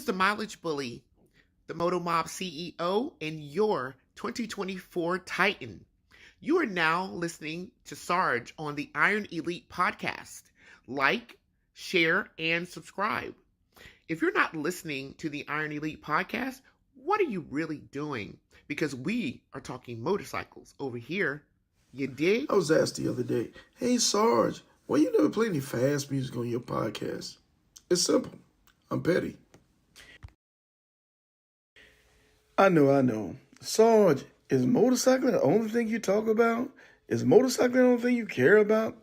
is the Mileage Bully, the Moto Mob CEO, and your 2024 Titan. You are now listening to Sarge on the Iron Elite podcast. Like, share, and subscribe. If you're not listening to the Iron Elite podcast, what are you really doing? Because we are talking motorcycles over here. You dig? I was asked the other day, hey Sarge, why you never play any fast music on your podcast? It's simple. I'm petty. I know. Sarge, is motorcycling the only thing you talk about? Is motorcycling the only thing you care about?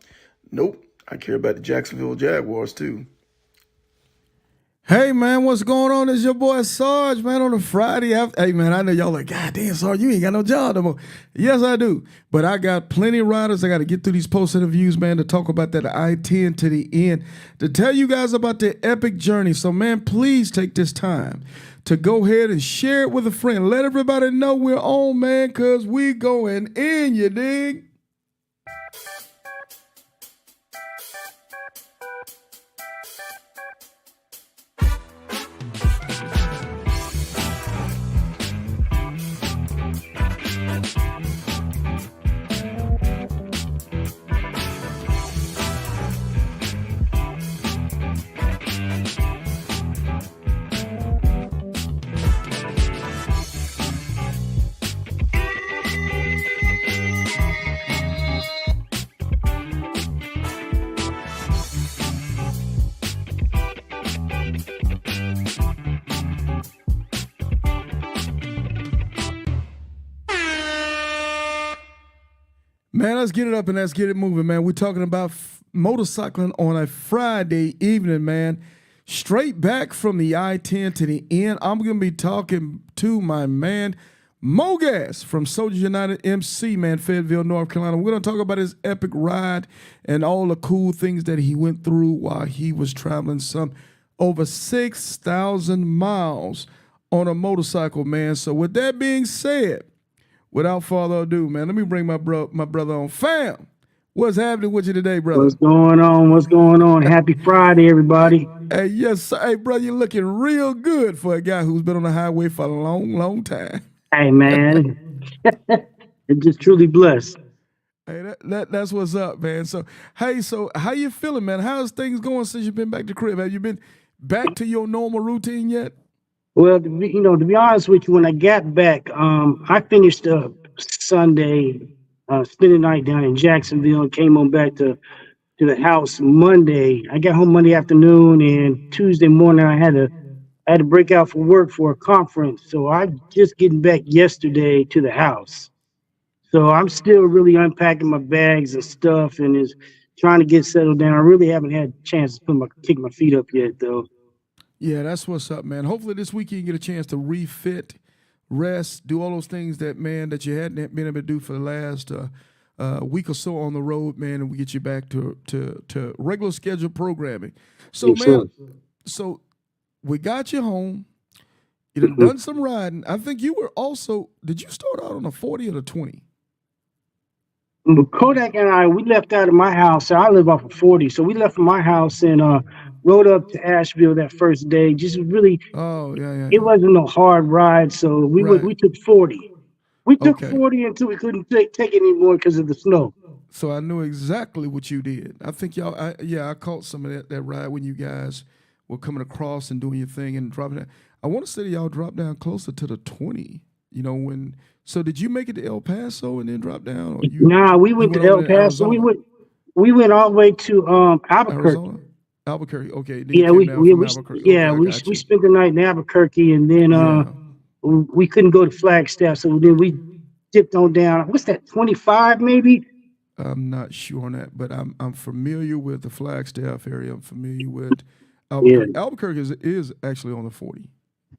Nope. I care about the Jacksonville Jaguars too. Hey, man, what's going on? It's your boy Sarge, man, on a Friday. Hey, man, I know y'all like, God damn, Sarge, you ain't got no job no more. Yes, I do. But I got plenty of riders. I got to get through these post interviews, man, to talk about that I-10 to the end, to tell you guys about the epic journey. So, man, please take this time to go ahead and share it with a friend. Let everybody know we're on, man, because we going in, you dig? Man, let's get it up and let's get it moving, man. We're talking about motorcycling on a Friday evening, man. Straight back from the I-10 to the end, I'm going to be talking to my man, Gas from Soldiers United MC, man, Fayetteville, North Carolina. We're going to talk about his epic ride and all the cool things that he went through while he was traveling some over 6,000 miles on a motorcycle, man. So with that being said, without further ado, man, let me bring my brother on. Fam, what's happening with you today, brother? What's going on? Happy Friday, everybody. Hey, yes, sir. Hey, brother, you're looking real good for a guy who's been on the highway for a long time. Hey, man. I'm just truly blessed. Hey, that's what's up, man. So how you feeling, man? How's things going since you've been back to crib? Have you been back to your normal routine yet? Well, to be honest with you, when I got back, I finished up Sunday, spent the night down in Jacksonville, and came on back to the house Monday. I got home Monday afternoon, and Tuesday morning I had to break out for work for a conference. So I'm just getting back yesterday to the house. So I'm still really unpacking my bags and stuff, and is trying to get settled down. I really haven't had a chance to kick my feet up yet, though. Yeah, that's what's up, man. Hopefully this week you can get a chance to refit, rest, do all those things that you hadn't been able to do for the last week or so on the road, man, and we get you back to regular scheduled programming. So, Yes, man, sir. so we got you home. You done some riding. I think you were also, did you start out on a 40 or the 20? Kodak and I, we left out of my house. So I live off of 40. So we left from my house and rode up to Asheville that first day. Just really, it wasn't a hard ride. So we took 40. We took 40 until we couldn't take it anymore because of the snow. So I knew exactly what you did. I think I caught some of that ride when you guys were coming across and doing your thing and dropping down. I want to say y'all dropped down closer to the 20, so did you make it to El Paso and then drop down? Nah, we went to El Paso. We went all the way to Albuquerque. Arizona? Albuquerque, okay. Yeah, we spent the night in Albuquerque, and then we couldn't go to Flagstaff, so then we dipped on down. What's that? 25 maybe? I'm not sure on that, but I'm familiar with the Flagstaff area. I'm familiar with Albuquerque. Yeah. Albuquerque is actually on the 40.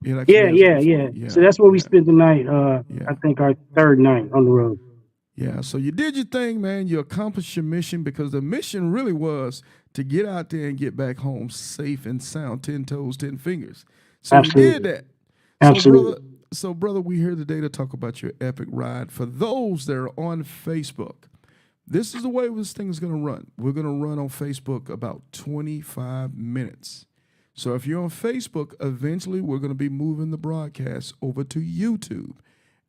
Yeah. So that's where we spent the night. I think our third night on the road. Yeah, so you did your thing, man. You accomplished your mission because the mission really was to get out there and get back home safe and sound, 10 toes, 10 fingers. So Absolutely. You did that. Absolutely. So, brother, we're here today to talk about your epic ride. For those that are on Facebook, this is the way this thing is going to run. We're going to run on Facebook about 25 minutes. So if you're on Facebook, eventually we're going to be moving the broadcast over to YouTube.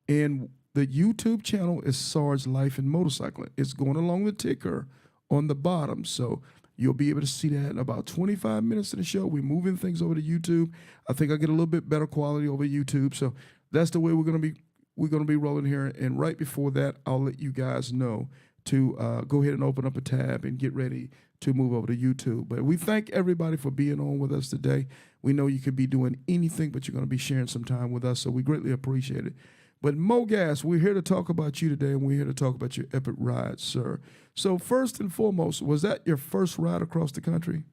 And the YouTube channel is Sarge Life and Motorcycling. It's going along the ticker on the bottom. So you'll be able to see that in about 25 minutes of the show. We're moving things over to YouTube. I think I get a little bit better quality over YouTube. So that's the way we're going to be rolling here. And right before that, I'll let you guys know to go ahead and open up a tab and get ready to move over to YouTube. But we thank everybody for being on with us today. We know you could be doing anything, but you're going to be sharing some time with us. So we greatly appreciate it. But Mo Gas, we're here to talk about you today, and we're here to talk about your epic ride, sir. So first and foremost, was that your first ride across the country?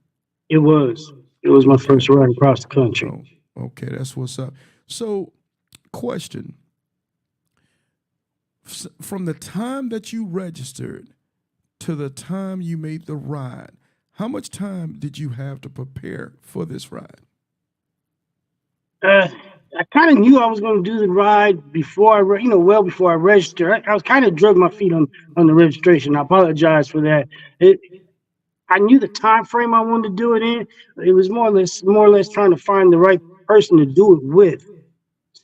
It was. It was my first ride across the country. Oh, okay, that's what's up. So, question. From the time that you registered to the time you made the ride, how much time did you have to prepare for this ride? I kind of knew I was going to do the ride before well before I registered. I was kind of drug my feet on the registration. I apologize for that. I knew the time frame I wanted to do it in. It was more or less trying to find the right person to do it with.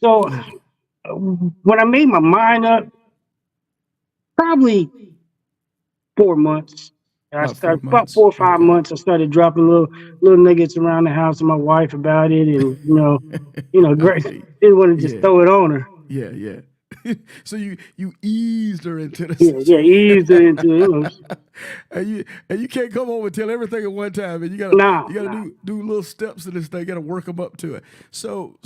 So when I made my mind up, probably 4 months. I started about 4 or 5 months. I started dropping little nuggets around the house to my wife about it, and Grace didn't want to just throw it on her. Yeah. So you eased her into this. Yeah, eased her into it. And you can't come home and tell everything at one time, and you gotta do little steps in this thing. You gotta work them up to it. So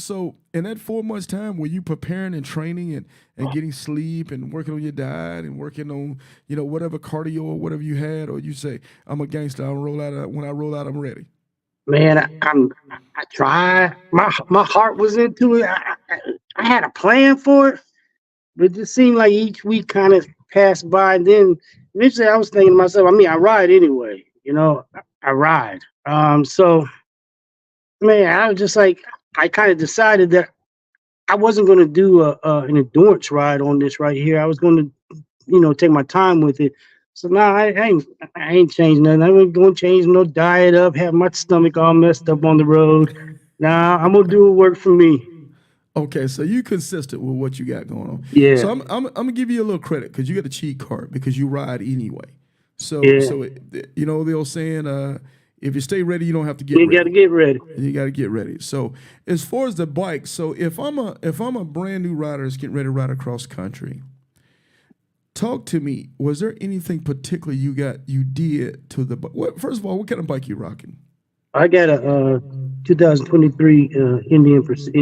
in that 4 months time, were you preparing and training and getting sleep and working on your diet and working on whatever cardio or whatever you had, or you say I'm a gangster, when I roll out I'm ready? Man, I tried. My heart was into it. I had a plan for it. But it just seemed like each week kind of passed by. And then eventually I was thinking to myself, I ride anyway, I ride. So, man, I was just like, I kind of decided that I wasn't going to do an endurance ride on this right here. I was going to, take my time with it. So now I ain't changed nothing. I ain't going to change no diet up, have my stomach all messed up on the road. Nah, I'm going to do what work for me. Okay, so you consistent with what you got going on. Yeah. So I'm gonna give you a little credit because you got a cheat card because you ride anyway. So the old saying, if you stay ready, you don't have to get ready. You got to get ready. You got to get ready. So as far as the bike, so if I'm a brand new rider that's getting ready to ride across country, talk to me. Was there anything particular you did to the bike? First of all, what kind of bike you rocking? I got a 2023 Indian Pursuit.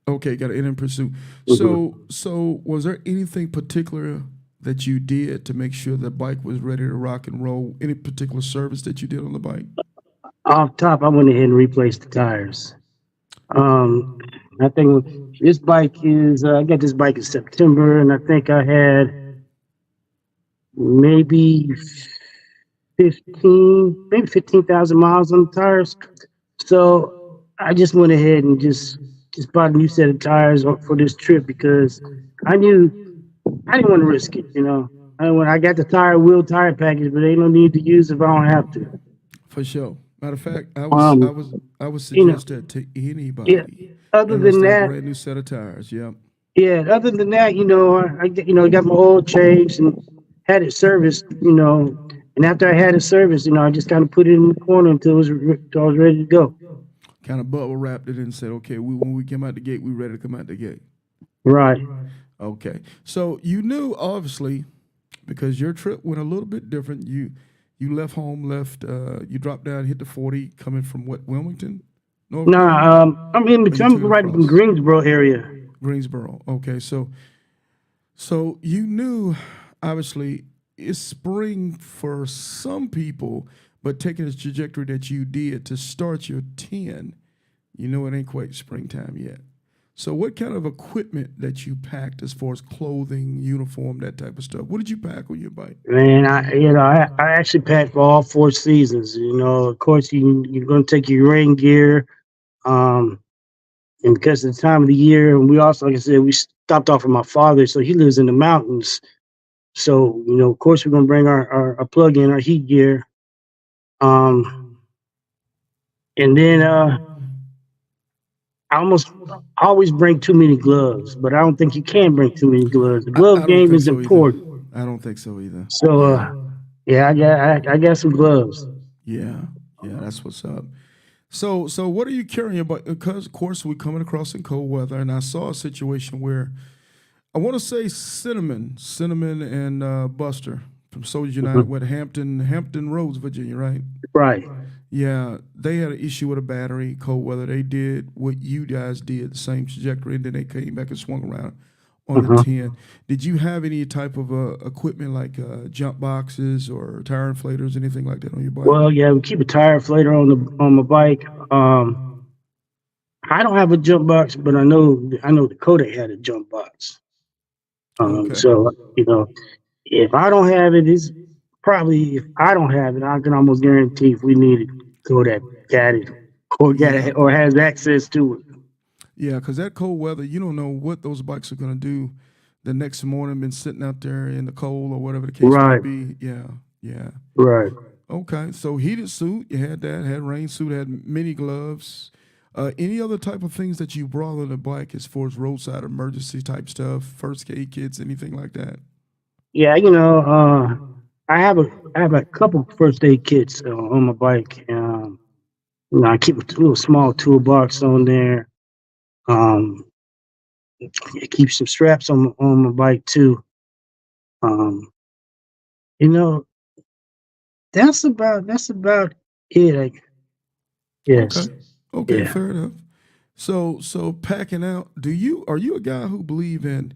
Okay, got an Indian Pursuit. Mm-hmm. So was there anything particular that you did to make sure the bike was ready to rock and roll? Any particular service that you did on the bike? Off top, I went ahead and replaced the tires. I think this bike I got this bike in September, and I think I had maybe 15,000 miles on the tires. So I just went ahead and just bought a new set of tires for this trip because I knew I didn't want to risk it. I got the wheel tire package, but ain't no need to use if I don't have to. For sure. Matter of fact, I would suggest that to anybody. Yeah. Other than that, brand new set of tires. Yeah. Yeah. Other than that, I got my oil changed and had it serviced. And after I had it serviced, I just kind of put it in the corner until I was ready to go. Kind of bubble wrapped it and said, okay, when we come out the gate, we ready to come out the gate. Right. Okay. So you knew, obviously, because your trip went a little bit different. You left home, you dropped down, hit the 40, coming from what, Wilmington? I'm in between. I'm right from Greensboro area. Greensboro. Okay. So you knew, obviously, it's spring for some people, but taking the trajectory that you did to start your 10, it ain't quite springtime yet. So what kind of equipment that you packed as far as clothing, uniform, that type of stuff? What did you pack on your bike? Man, I actually packed for all 4 seasons. Of course, you're going to take your rain gear. And because of the time of the year, and we also, like I said, we stopped off with my father, so he lives in the mountains. So, of course, we're going to bring our plug-in, our heat gear. And then I always bring too many gloves, but I don't think you can bring too many gloves. The glove I don't game think is so either. important. I don't think so either. So yeah, I got some gloves. Yeah, that's what's up. So what are you carrying about? Because of course we're coming across in cold weather, and I saw a situation where I want to say Cinnamon and Buster from Soldiers United with Hampton Roads, Virginia, right? Right. Yeah, they had an issue with a battery, cold weather. They did what you guys did, the same trajectory, and then they came back and swung around on the 10. Did you have any type of equipment like jump boxes or tire inflators, anything like that on your bike? Well, yeah, we keep a tire inflator on my bike. I don't have a jump box, but I know Dakota had a jump box. Okay. So if I don't have it, it's probably if I don't have it, I can almost guarantee if we need it, Kodak got it or has access to it. Yeah, because that cold weather, you don't know what those bikes are going to do the next morning, been sitting out there in the cold or whatever the case might be. Yeah. Right. Okay, so heated suit, you had that, had rain suit, had mini gloves. Any other type of things that you brought on the bike as far as roadside emergency type stuff, first aid kits, anything like that? Yeah, I have a couple first aid kits on my bike. I keep a little small toolbox on there. I keep some straps on my bike too. That's about it. Yes. Okay, Yeah. fair enough. So packing out, are you a guy who believe in,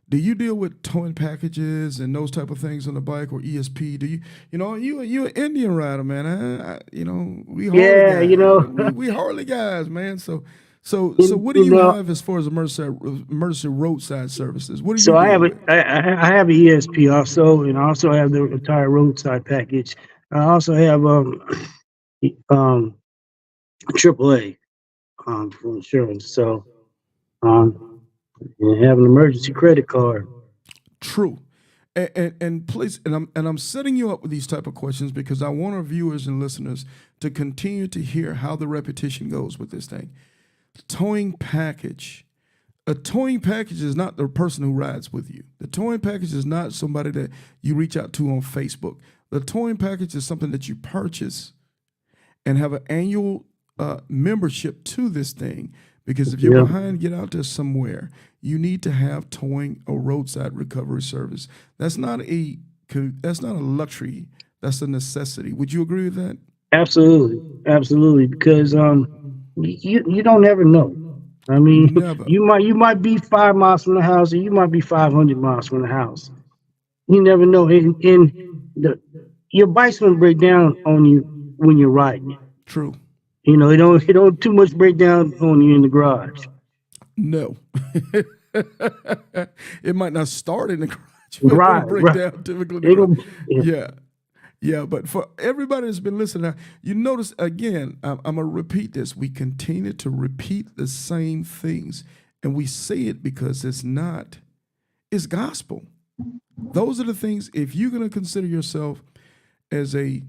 do you deal with towing packages and those type of things on the bike or ESP? Do you an Indian rider, man? We Harley guys. We Harley guys, man. So what do you have as far as emergency roadside services? What do you? So I have I have an ESP also, and I also have the entire roadside package. I also have AAA for insurance. So and have an emergency credit card. True. And please, and I'm setting you up with these type of questions because I want our viewers and listeners to continue to hear how the repetition goes with this thing. Towing package. A towing package is not the person who rides with you. The towing package is not somebody that you reach out to on Facebook. The towing package is something that you purchase and have an annual membership to this thing. Because if you're behind, get out there somewhere. You need to have towing or roadside recovery service. That's not a luxury. That's a necessity. Would you agree with that? Absolutely. Because you don't ever know. I mean, you might be 5 miles from the house, or you might be 500 miles from the house. You never know. And your bike's gonna break down on you when you're riding. True. It don't too much break down on you in the garage. No. It might not start in the garage. But break down typically. Yeah. But for everybody that's been listening, now, you notice again, I'm going to repeat this. We continue to repeat the same things. And we say it because it's gospel. Those are the things, if you're going to consider yourself as a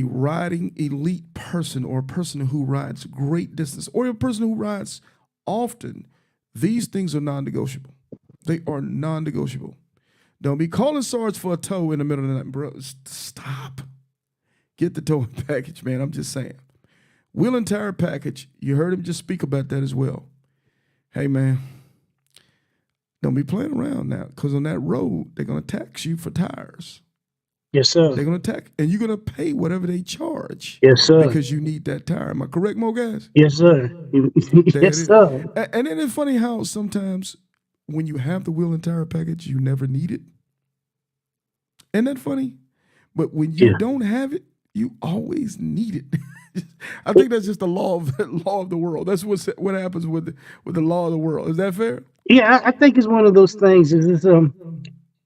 riding elite person or a person who rides great distance or a person who rides often, these things are non-negotiable. They are non-negotiable. Don't be calling Sarge for a tow in the middle of the night, bro. Stop. Get the towing package, man. I'm just saying. Wheel and tire package. You heard him just speak about that as well. Hey, man, don't be playing around now because on that road, they're going to tax you for tires. Yes, sir. They're going to tax, and you're going to pay whatever they charge. Yes, sir. Because you need that tire. Am I correct, Mo guys? Yes, sir. Yes, sir. And then it's funny how sometimes when you have the wheel and tire package, you never need it. Isn't that funny? But when you don't have it, you always need it. I think that's just the law of the world. That's what happens with the law of the world. Is that fair? Yeah, I think it's one of those things.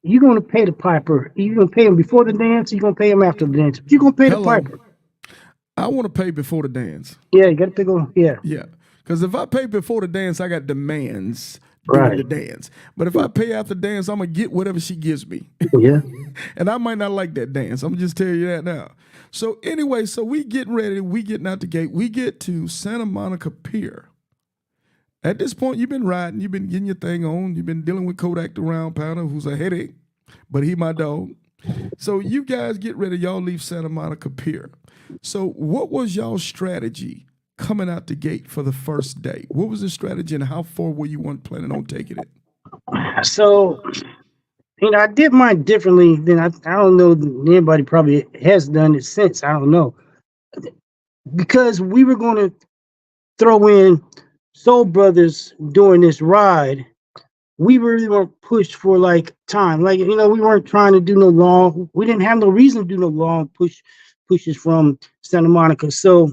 You're going to pay the piper. You're going to pay him before the dance. You're going to pay him after the dance. You're going to pay the piper. I want to pay before the dance. Yeah, you got to pay. Yeah. Yeah, because if I pay before the dance, I got demands. doing the Right. dance. But if I pay out the dance, I'm gonna get whatever she gives me. Yeah. And I might not like that dance. I'm just telling you that now. So anyway, so we getting ready, we getting out the gate, we get to Santa Monica Pier. At this point, you've been riding, you've been getting your thing on, you've been dealing with Kodak the Round Pounder, who's a headache, but he my dog. So you guys get ready, y'all leave Santa Monica Pier. So what was y'all's strategy coming out the gate for the first day? What was the strategy and how far were you planning on taking it? So, I did mine differently than I don't know that anybody probably has done it since. I don't know. Because we were going to throw in Soul Brothers during this ride. We really weren't pushed for like time. Like, we weren't trying to do no long, we didn't have no reason to do no long pushes from Santa Monica. So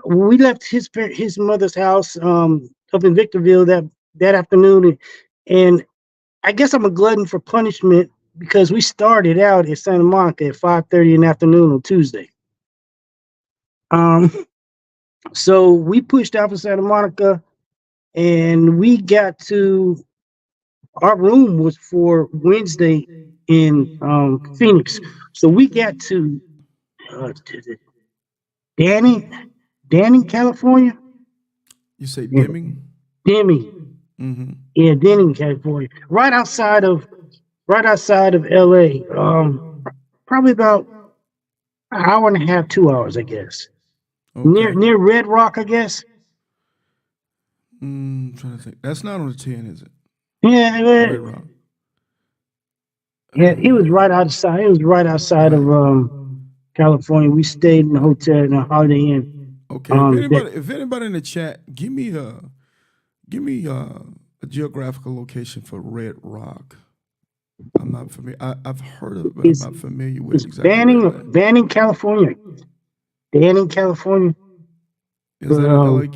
we left his mother's house up in Victorville that afternoon. And I guess I'm a glutton for punishment because we started out at Santa Monica at 5:30 in the afternoon on Tuesday. So we pushed out for Santa Monica, and we got to our room was for Wednesday in Phoenix. So we got to Danning, California. You say Yeah. Deming? Deming. Mm-hmm. Yeah, Denning, California. Right outside of LA. Probably about an hour and a half, 2 hours, I guess. Okay. Near Red Rock, I guess. I'm trying to think. That's not on the 10, is it? Yeah, Red Rock. yeah, it was right outside. It was right outside of California. We stayed in the hotel in a Holiday Inn. Okay. If anybody in the chat, give me a geographical location for Red Rock. I'm not familiar. I've heard of it, but I'm not familiar with It's exactly where it's at. Banning, California. Banning, California. Is that LA?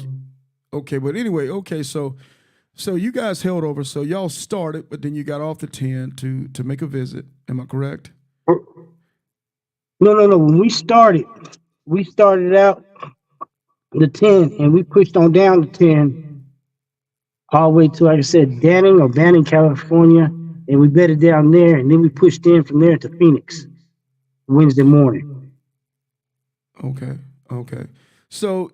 Okay, but anyway, okay, so you guys held over. So y'all started, but then you got off the 10 to make a visit. Am I correct? No. When we started out the 10 and we pushed on down the 10 all the way to, like I said, Banning, California, and we bedded down there, and then we pushed in from there to Phoenix Wednesday morning. Okay. So,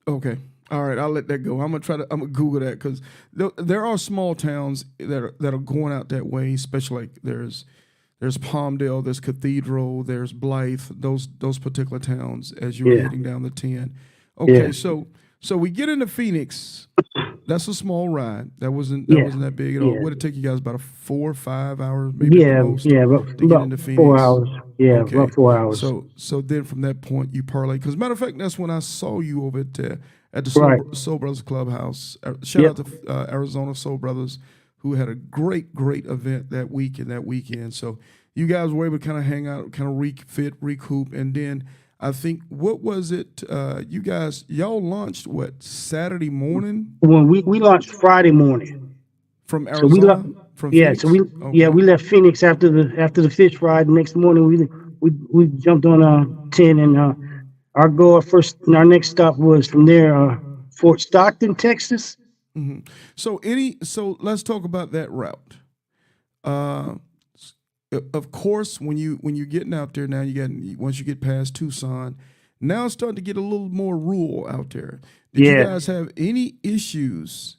okay. All right, I'll let that go. I'm gonna Google that because there are small towns that are going out that way, especially like there's Palmdale, there's Cathedral, there's Blythe, those particular towns as you're heading down the 10. Okay, so we get into Phoenix. That's a small ride. That wasn't that big at all. Would it take you guys about 4 or 5 hours, maybe at the most, to get into Phoenix? 4 hours. Yeah, okay. About 4 hours. So then from that point you parlay. Because matter of fact, that's when I saw you over at the Soul Brothers Clubhouse. Shout out to Arizona Soul Brothers, who had a great event that week and that weekend. So you guys were able to kind of hang out, kind of recoup, and then I think, what was it? Y'all launched Saturday morning? When we launched Friday morning from Arizona. From Phoenix? So we left Phoenix after the fish ride. The next morning we jumped on 10, and our next stop was from there, Fort Stockton, Texas. Mm-hmm. So let's talk about that route. Of course, when you're getting out there now, once you get past Tucson, now it's starting to get a little more rural out there. Did you guys have any issues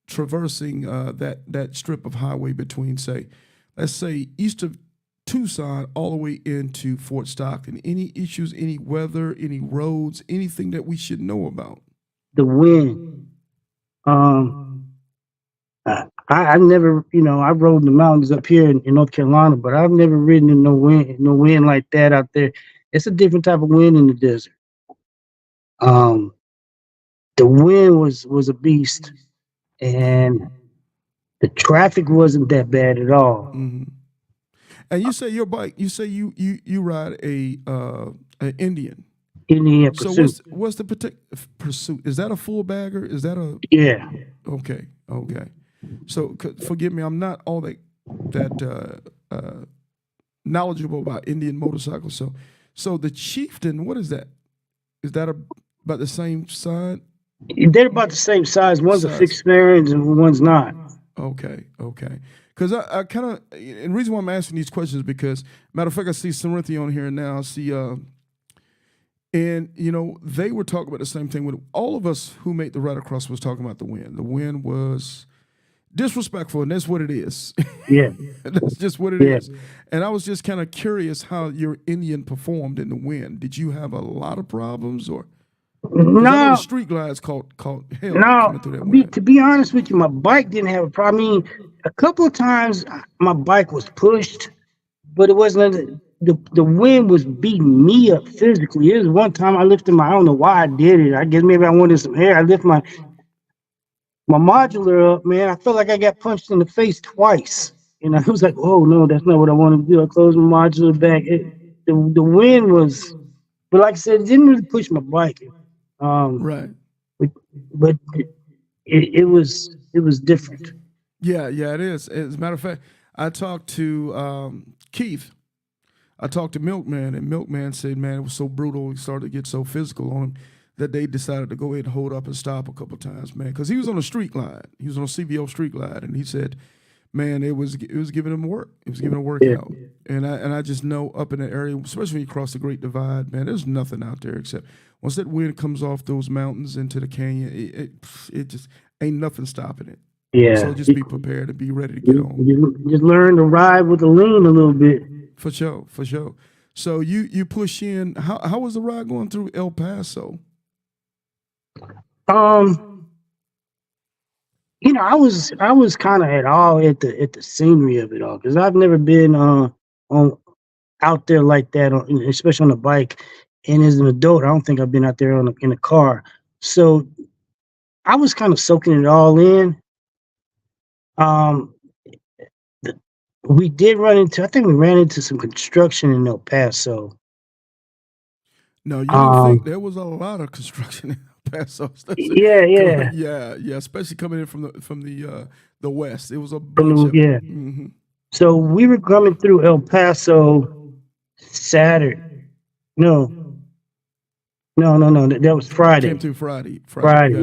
traversing that strip of highway between, let's say east of Tucson all the way into Fort Stockton? Any issues, any weather, any roads, anything that we should know about? The wind. I never, I rode in the mountains up here in North Carolina, but I've never ridden in no wind like that out there. It's a different type of wind in the desert. The wind was a beast, and the traffic wasn't that bad at all. Mm-hmm. And you say your bike, you say you ride an Indian. Indian Pursuit. So what's the particular Pursuit? Is that a full bagger? Is that a? Yeah. Okay. So forgive me, I'm not all that knowledgeable about Indian motorcycles. So the Chieftain, what is that? Is that about the same size? They're about the same size. One's a Size. fixed fairing and one's not. Okay, okay. Because I kind of, and the reason why I'm asking these questions is because, matter of fact, I see Cynthia on here now. I see, and they were talking about the same thing. With all of us who made the ride across was talking about the wind. The wind was disrespectful, and that's what it is. Yeah. That's just what it is. And I was just kind of curious how your Indian performed in the wind. Did you have a lot of problems, or? I know No, the street glides caught hell no. coming through that wind. To be honest with you, my bike didn't have a problem. I mean, a couple of times my bike was pushed, but it wasn't. The wind was beating me up physically. It was one time I lifted I don't know why I did it. I guess maybe I wanted some air. I lift my modular up, man. I felt like I got punched in the face twice. And I was like, oh no, that's not what I want to do. I closed my modular back. The wind was, but like I said, it didn't really push my bike. Right. But it was different. Yeah, it is. As a matter of fact, I talked to Keith. I talked to Milkman, and Milkman said, man, it was so brutal. He started to get so physical on him that they decided to go ahead and hold up and stop a couple of times, man. Because he was on a street glide. He was on a CVO street glide, and he said, man, it was giving him work. It was giving him a workout. Yeah. And I just know up in the area, especially when you cross the Great Divide, man, there's nothing out there except once that wind comes off those mountains into the canyon, it just ain't nothing stopping it. Yeah. So just be prepared and be ready to get on. Just learn to ride with the lean a little bit. For sure. So you push in. How was the ride going through El Paso? I was kind of at the scenery of it all, because I've never been on out there like that, especially on a bike. And as an adult, I don't think I've been out there in a car. So I was kind of soaking it all in. We ran into some construction in El Paso. No, you didn't think there was a lot of construction in El Paso. Yeah. Especially coming in from the west. It was a bunch of Mm-hmm. So we were coming through El Paso Saturday. No. That was Friday. Came through Friday.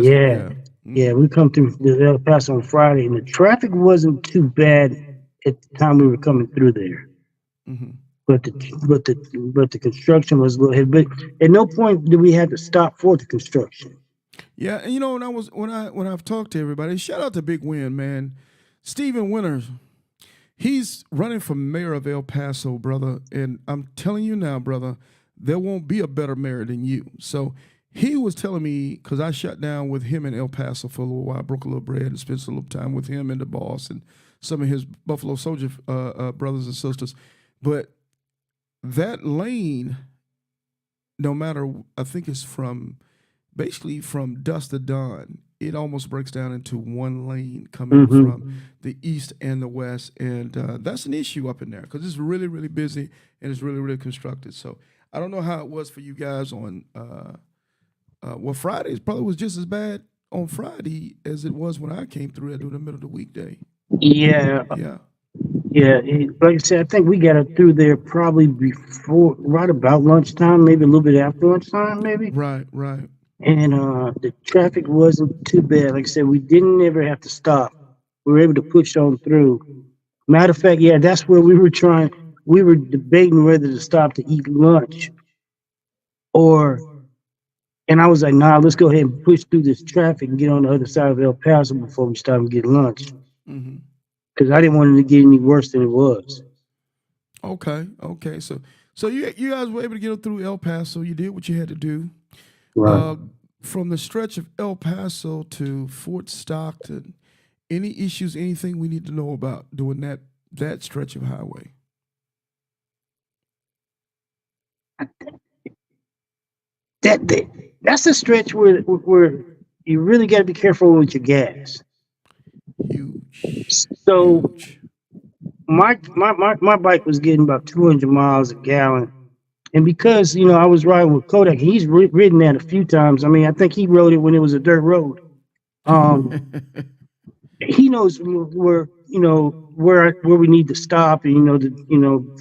Yeah. Yeah, we come through El Paso on Friday, and the traffic wasn't too bad at the time we were coming through there. Mm-hmm. But the construction was a little heavy. But at no point did we have to stop for the construction. Yeah, and when I've talked to everybody, shout out to Big Win, man. Stephen Winters, he's running for mayor of El Paso, brother. And I'm telling you now, brother, there won't be a better mayor than you. So he was telling me, because I shut down with him in El Paso for a little while, broke a little bread and spent a little time with him and the boss and some of his Buffalo Soldier brothers and sisters. But that lane, no matter, I think it's basically from dusk to dawn, it almost breaks down into one lane coming from the east and the west. And that's an issue up in there because it's really, really busy and it's really, really constructed. So I don't know how it was for you guys on Fridays probably was just as bad on Friday as it was when I came through there during the middle of the weekday. Yeah. Like I said, I think we got it through there probably right about lunchtime, maybe a little bit after lunchtime, maybe. Right. And the traffic wasn't too bad. Like I said, we didn't ever have to stop. We were able to push on through. Matter of fact, that's where we were debating whether to stop to eat lunch and I was like, nah, let's go ahead and push through this traffic and get on the other side of El Paso before we stop and get lunch. Because I didn't want it to get any worse than it was. Okay. So you guys were able to get through El Paso. You did what you had to do. Right. From the stretch of El Paso to Fort Stockton, any issues, anything we need to know about doing that stretch of highway? That's a stretch where you really got to be careful with your gas. Huge. So my bike was getting about 200 miles a gallon, and because I was riding with Kodak, he's ridden that a few times. I mean, I think he rode it when it was a dirt road. He knows where we need to stop, and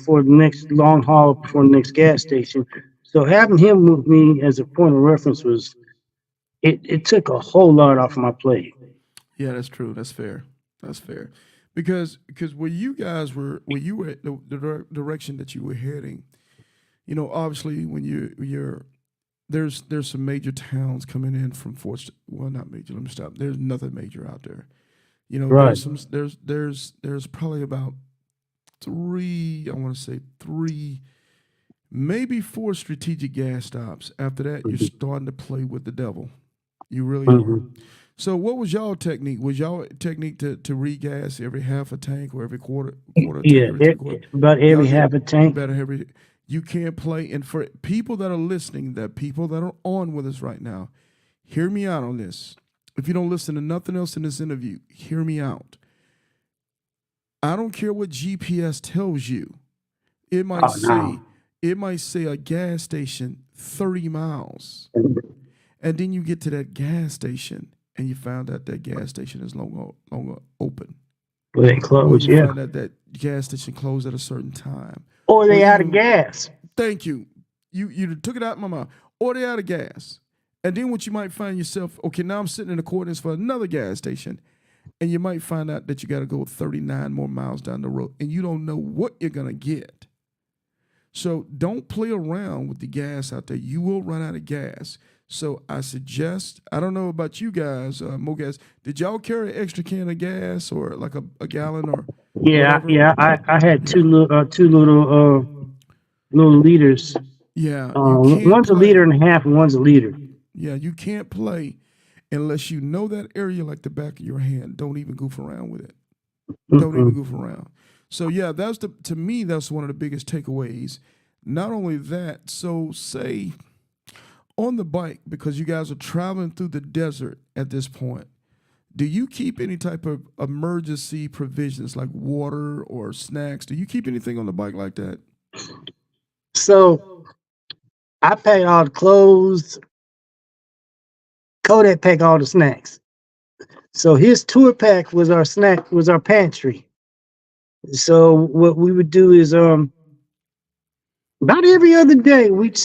for the next long haul before the next gas station. So having him with me as a point of reference was it took a whole lot off my plate. Yeah, that's true. That's fair. That's fair. Because where you guys were, where you were, the direction that you were heading, obviously when you're there's some major towns coming in from well, not major. Let me stop. There's nothing major out there. Right. There's probably about three. I want to say three, maybe four strategic gas stops. After that, you're starting to play with the devil. You really are. So, what was y'all technique? Was y'all technique to regas every half a tank or every quarter tank, Yeah, every three-quarter? about Y'all every did half a tank. better every. You can't play. And for people that are listening, that people that are on with us right now, hear me out on this. If you don't listen to nothing else in this interview, hear me out. I don't care what GPS tells you. It might Oh say no. it might say a gas station 30 miles. And then you get to that gas station and you found out that gas station is no longer open. Well, they Or close, you yeah. find out that gas station closed at a certain time. Or Or they out of even, gas. thank you. You took it out of my mouth. Or they out of gas. And then what you might find yourself, okay, now I'm sitting in the coordinates for another gas station. And you might find out that you got to go 39 more miles down the road. And you don't know what you're going to get. So don't play around with the gas out there. You will run out of gas. So I suggest, I don't know about you guys, Mogas, did y'all carry an extra can of gas or like a gallon or Yeah, whatever? yeah. I had Yeah. two little liters. Yeah, you can't One's a play. liter and a half, and one's a liter. Yeah, you can't play unless you know that area like the back of your hand. Don't even goof around with it. Don't even Mm-mm. goof around. So yeah, to me, that's one of the biggest takeaways. Not only that, so say on the bike, because you guys are traveling through the desert at this point, do you keep any type of emergency provisions like water or snacks? Do you keep anything on the bike like that? So I packed all the clothes. Kodak packed all the snacks. So his tour pack was our snack, was our pantry. So what we would do is about every other day we'd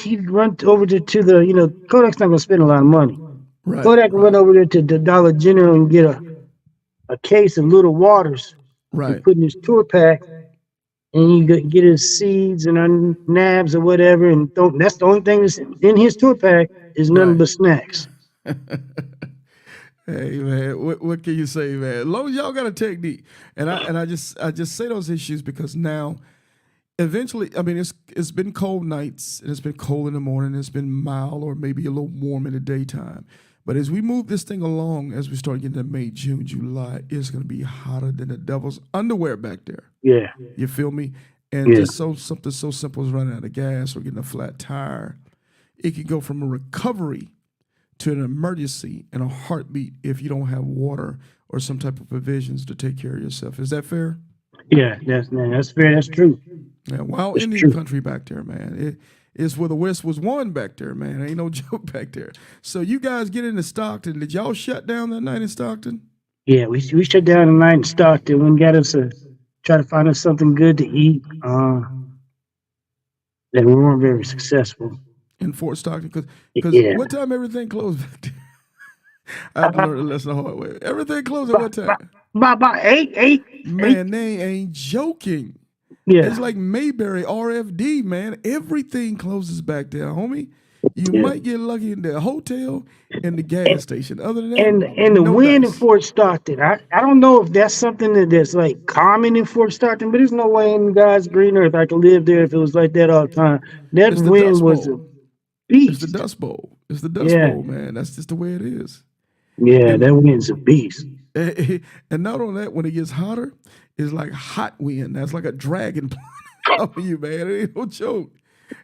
he'd run over to the Kodak's not gonna spend a lot of money. Right, Kodak would run over there to the Dollar General and get a case of little waters and right. put in his tour pack, and he get his seeds and nabs or whatever, and that's the only thing that's in his tour pack is nothing Right. but snacks. Hey man, what can you say, man? As long as y'all got a technique, and I just say those issues because now, eventually, I mean it's been cold nights and it's been cold in the morning. It's been mild or maybe a little warm in the daytime, but as we move this thing along, as we start getting to May, June, July, it's gonna be hotter than the devil's underwear back there. Yeah, You feel me? And yeah, just something so simple as running out of gas or getting a flat tire, it can go from a recovery to an emergency and a heartbeat if you don't have water or some type of provisions to take care of yourself. Is that fair? yeah. That's fair. That's true. Yeah, Wild That's Indian true. country back there, man. It's where the West was won back there, man. Ain't no joke back there. So you guys get into Stockton. Did y'all shut down that night in Stockton? Yeah, we shut down the night and Stockton. We got us try to find us something good to eat. That we weren't very successful. In Fort Stockton? Because Yeah, what time everything closed back there? I had to learn a lesson the hard way. Everything closed at what time? about eight. Man, they ain't joking. Yeah, It's like Mayberry RFD, man. Everything closes back there, homie. You yeah. might get lucky in the hotel and the gas And station. Other than that, and the no wind in dice. Fort Stockton. I don't know if that's something that's like common in Fort Stockton, but there's no way in God's green earth I could live there if it was like that all the time. That It's the wind Dust was a Bowl. It's the beast. Dust Bowl. It's the Dust Yeah, Bowl, man. That's just the way it is. yeah. And That wind's a beast. and not only that, when it gets hotter, it's like hot wind. That's like a dragon on you, man. It ain't no joke.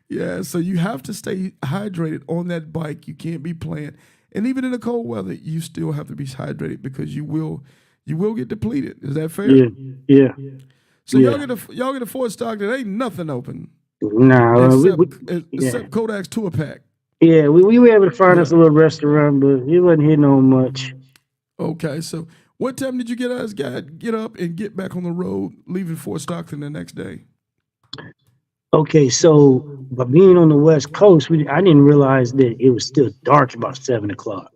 Yeah, so you have to stay hydrated on that bike. You can't be playing. And even in the cold weather, you still have to be hydrated because you will get depleted. Is that fair? Yeah, yeah, So yeah. y'all get a Fort Stockton. Ain't nothing open Nah, yeah, except Kodak's tour pack. yeah. We were able to find Yeah. us a little restaurant, but it wasn't hitting on much. Okay. So what time did you get up and get back on the road, leaving Fort Stockton the next day? Okay, so but being on the West Coast, I didn't realize that it was still dark about 7 o'clock.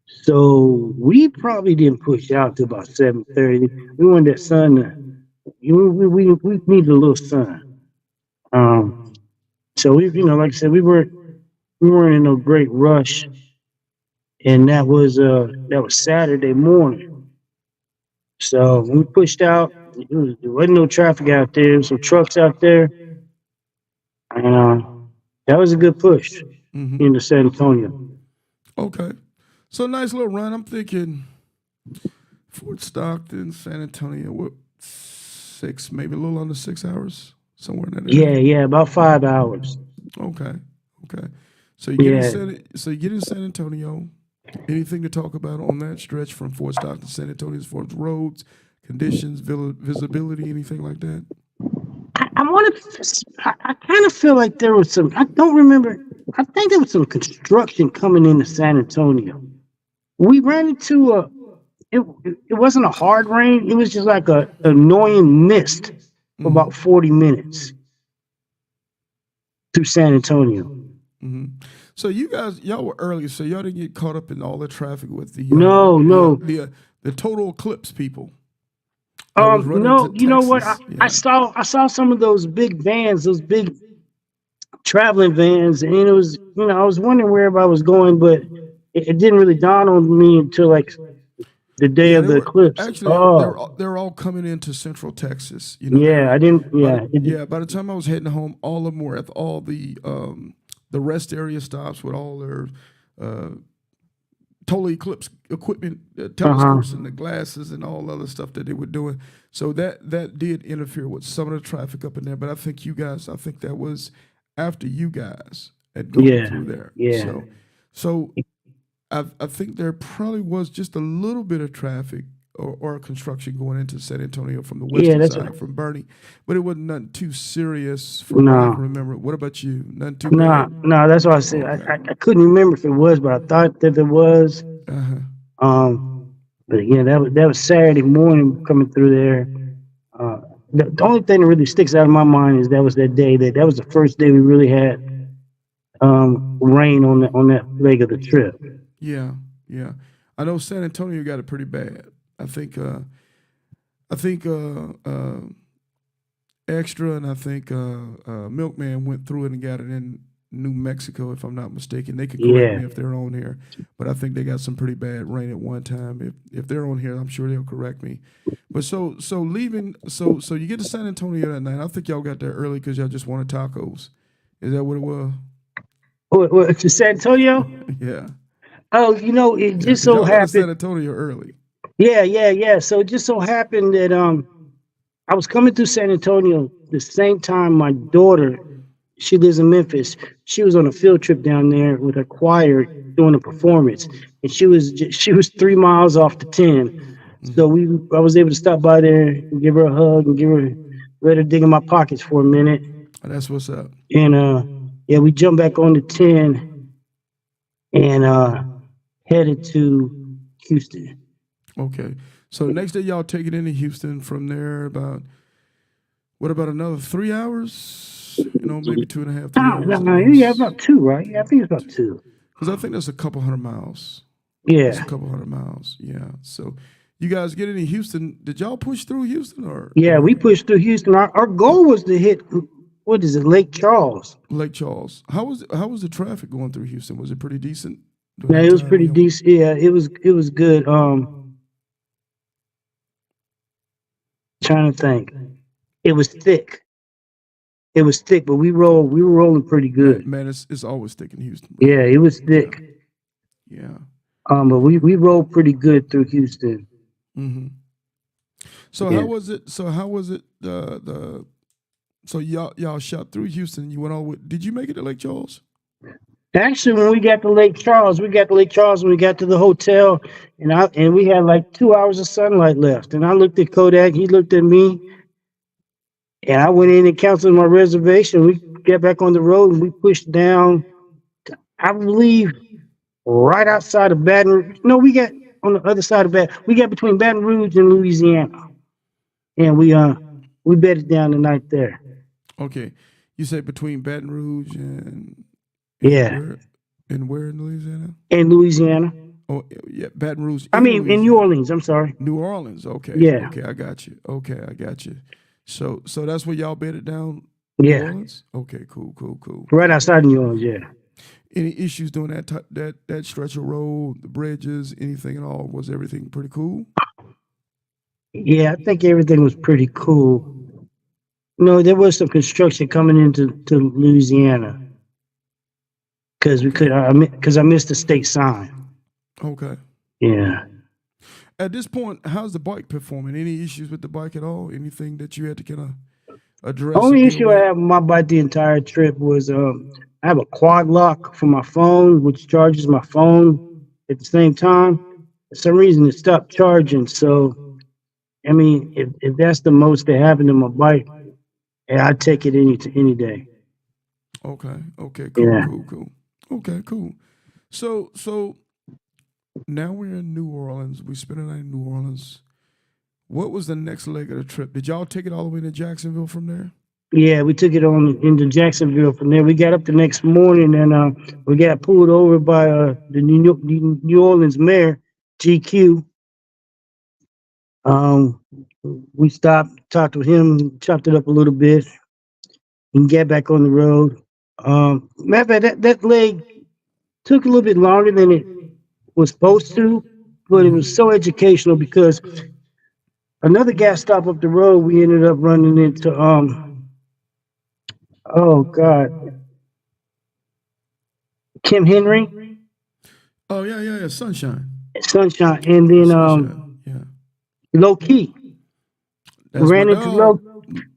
So we probably didn't push out to about 7:30. We wanted that sun we needed a little sun. So like I said, we weren't in no great rush, and that was Saturday morning. So when we pushed out, there wasn't no traffic out there. Some trucks out there, and that was a good push into San Antonio. Okay. So nice little run. I'm thinking Fort Stockton, San Antonio, what, maybe a little under 6 hours, somewhere in that area. Yeah, about 5 hours. Okay. So you get in San Antonio. Anything to talk about on that stretch from Fort Stockton to San Antonio as far as roads, conditions, visibility, anything like that? I kind of feel like there was some. I don't remember. I think there was some construction coming into San Antonio. We ran into it wasn't a hard rain. It was just like a annoying mist for about 40 minutes through San Antonio. Mm-hmm. So y'all were early, so y'all didn't get caught up in all the traffic with the the total eclipse people. No, you know what? Yeah. I saw some of those big vans, those big traveling vans, and it was, I was wondering where everybody was going, but it didn't really dawn on me until like the day of the eclipse. Actually, they're all coming into Central Texas. Yeah, I didn't. Yeah, by the time I was heading home, all of them were at all the rest area stops with all their total eclipse equipment, telescopes and the glasses and all other stuff that they were doing. So that did interfere with some of the traffic up in there. But I think that was after you guys had gone through there. Yeah. So I think there probably was just a little bit of traffic or construction going into San Antonio from the western side, from Bernie, but it wasn't nothing too serious from what I can remember. What about you? Nothing too bad? No, that's why I said I couldn't remember if it was, but I thought that there was. But yeah, that was Saturday morning coming through there. The only thing that really sticks out in my mind is that was that day that was the first day we really had rain on that leg of the trip. Yeah. I know San Antonio got it pretty bad. I think Extra and I think Milkman went through it and got it in New Mexico, if I'm not mistaken. They could correct me if they're on here, but I think they got some pretty bad rain at one time. If they're on here, I'm sure they'll correct me. But so leaving, so you get to San Antonio that night. I think y'all got there early because y'all just wanted tacos. Is that what it was? What, to San Antonio? Yeah. Oh, it just so happened. San Antonio early. Yeah. So it just so happened that I was coming through San Antonio the same time my daughter, she lives in Memphis. She was on a field trip down there with her choir doing a performance, and she was 3 miles off the 10. So I was able to stop by there and give her a hug and let her dig in my pockets for a minute. Oh, that's what's up. And we jumped back on the 10 and headed to Houston. Okay. So the next day y'all take it into Houston. From there about another 3 hours? Maybe 2.5, 3 hours. No, yeah, about 2, right? Yeah, I think it's about 2. Because I think that's a couple hundred miles. Yeah. It's a couple hundred miles, yeah. So you guys get into Houston. Did y'all push through Houston? Yeah, we pushed through Houston. Our goal was to hit, what is it, Lake Charles. Lake Charles. How was the traffic going through Houston? Was it pretty decent? Yeah, it was pretty decent. Yeah, it was good. Trying to think. It was thick. But we were rolling pretty good. Man, it's always thick in Houston. Bro. Yeah, it was thick. Yeah. But we rolled pretty good through Houston. Mm-hmm. So how was it? So y'all shot through Houston. You went all. Did you make it to Lake Charles? Actually, when we got to Lake Charles, when we got to the hotel, and we had like 2 hours of sunlight left. And I looked at Kodak, he looked at me, and I went in and canceled my reservation. We got back on the road and we pushed down, I believe, right outside of Baton Rouge. No, we got on the other side of we got between Baton Rouge and Louisiana. And we bedded down the night there. Okay. You say between Baton Rouge and Yeah, where in Louisiana? in Louisiana. Oh yeah, Baton Rouge I in mean, in New Louisiana. Orleans. I'm sorry. New Orleans. Okay. Yeah, Okay, I got you. Okay, I got you. So that's where y'all bedded down, New yeah, Orleans? Okay, cool, cool, cool. right outside New Orleans. Yeah. Any issues doing that stretch of road, the bridges, anything at all? Was everything pretty cool? Yeah, I think everything was pretty cool. No, there was some construction coming into Louisiana because we Okay. could. Because I missed the state sign. Okay. Yeah. At this point, how's the bike performing? Any issues with the bike at all? Anything that you had to kind of address or Only deal issue I with? have with my bike the entire trip was I have a quad lock for my phone, which charges my phone at the same time. For some reason, it stopped charging. So, I mean, if that's the most that happened to my bike, yeah, I'd take it any day. Okay. Okay. Cool. Yeah. Cool. Cool. Okay. Cool. So now we're in New Orleans. We spent a night in New Orleans. What was the next leg of the trip? Did y'all take it all the way to Jacksonville from there? Yeah, we took it on into Jacksonville. From there, we got up the next morning and we got pulled over by the New Orleans mayor, GQ. We stopped, talked with him, chopped it up a little bit, and get back on the road. Matter of fact, that leg took a little bit longer than it was supposed to, but it was so educational because another gas stop up the road, we ended up running into oh God, Kim Henry, Oh yeah. Sunshine. Sunshine, and then Sunshine. Yeah. Low Key. That's my Ran into dog. Low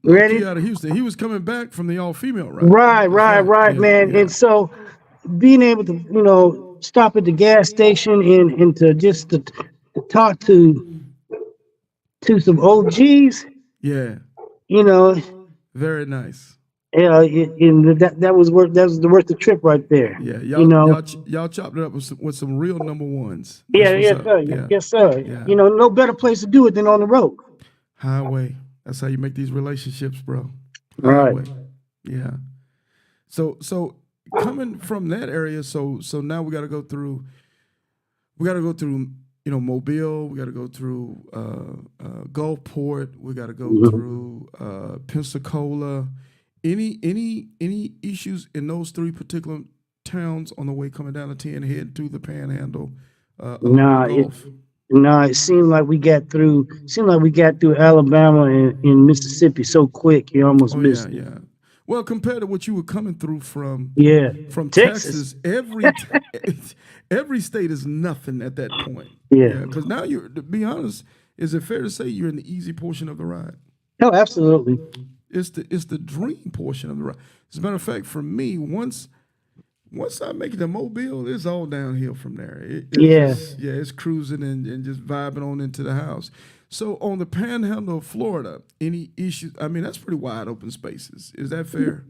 ran key it. out of Houston. He was coming back from the all female ride. Right, That's right, right, Yeah. man. Yeah. And so being able to, stop at the gas station and to just to talk to some OGs, Yeah. you know, Very nice. and that was worth the trip right there. Yeah. You know, Y'all chopped it up with some real number ones. That's yeah, what's yes, up. sir, Yeah. yes, sir. Yeah. No better place to do it than on the road. Highway. That's how you make these relationships, bro. Right. Highway. Yeah. So coming from that area, so now we gotta go through Mobile, we gotta go through Gulfport, we gotta go Mhm. through Pensacola. Any issues in those three particular towns on the way coming down the 10 head to the Panhandle along Nah, the Gulf? it seemed like we got through. Alabama and Mississippi so quick, you almost Oh yeah, missed it. yeah. Well, compared to what you were coming through from Yeah, Texas. Texas, every state is nothing at that point. Yeah. Because now to be honest, is it fair to say you're in the easy portion of the ride? Oh, absolutely. It's the dream portion of the ride. As a matter of fact, for me, once I make it to Mobile, it's all downhill from there. Yeah. It's cruising and just vibing on into the house. So on the Panhandle of Florida, any issues? I mean, that's pretty wide open spaces. Is that fair?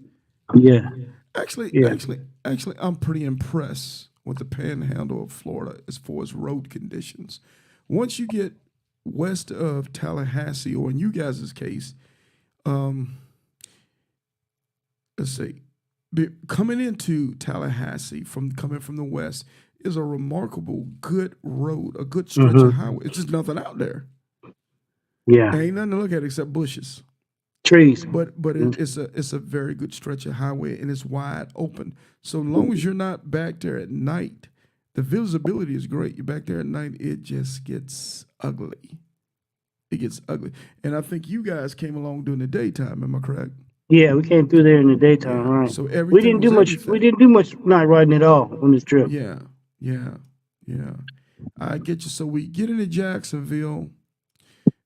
Yeah. Actually, Yeah. I'm pretty impressed with the Panhandle of Florida as far as road conditions. Once you get west of Tallahassee, or in you guys' case, let's see, coming into Tallahassee coming from the west is a remarkable good road, a good stretch of highway. It's just nothing out there. Yeah. There ain't nothing to look at except bushes. Trees. But it's a very good stretch of highway, and it's wide open. So long as you're not back there at night, the visibility is great. You're back there at night, it just gets ugly. It gets ugly. And I think you guys came along during the daytime, am I correct? Yeah, we came through there in the daytime, right? So We everything didn't do was much. everything. We didn't do much night riding at all on this trip. Yeah. I get you. So we get into Jacksonville.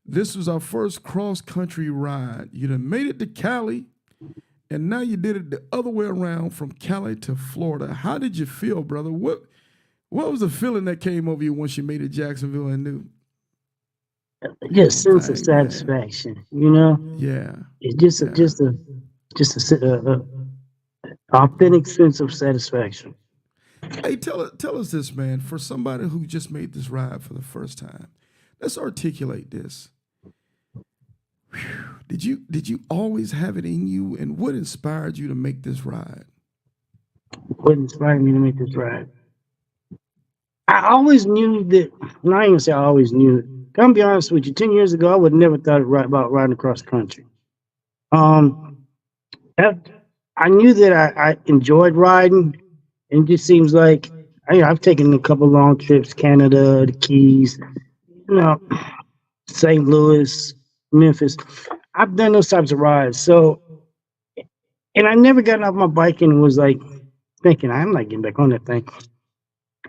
This was our first cross-country ride. You done made it to Cali, and now you did it the other way around from Cali to Florida. How did you feel, brother? What was the feeling that came over you once you made it to Jacksonville and knew? Just sense of Dang, man. satisfaction, Yeah. It's just a authentic sense of satisfaction. Hey, tell us this, man. For somebody who just made this ride for the first time, let's articulate this. Did you always have it in you, and what inspired you to make this ride? What inspired me to make this ride? I always knew that. And I ain't gonna say I always knew it. I'm gonna be honest with you. 10 years ago, I would never thought about riding across the country. That- I knew that I enjoyed riding, and it just seems like I've taken a couple long trips: Canada, the Keys, you know, St. Louis, Memphis. I've done those types of rides. So, and I never got off my bike and was like thinking, I'm not getting back on that thing.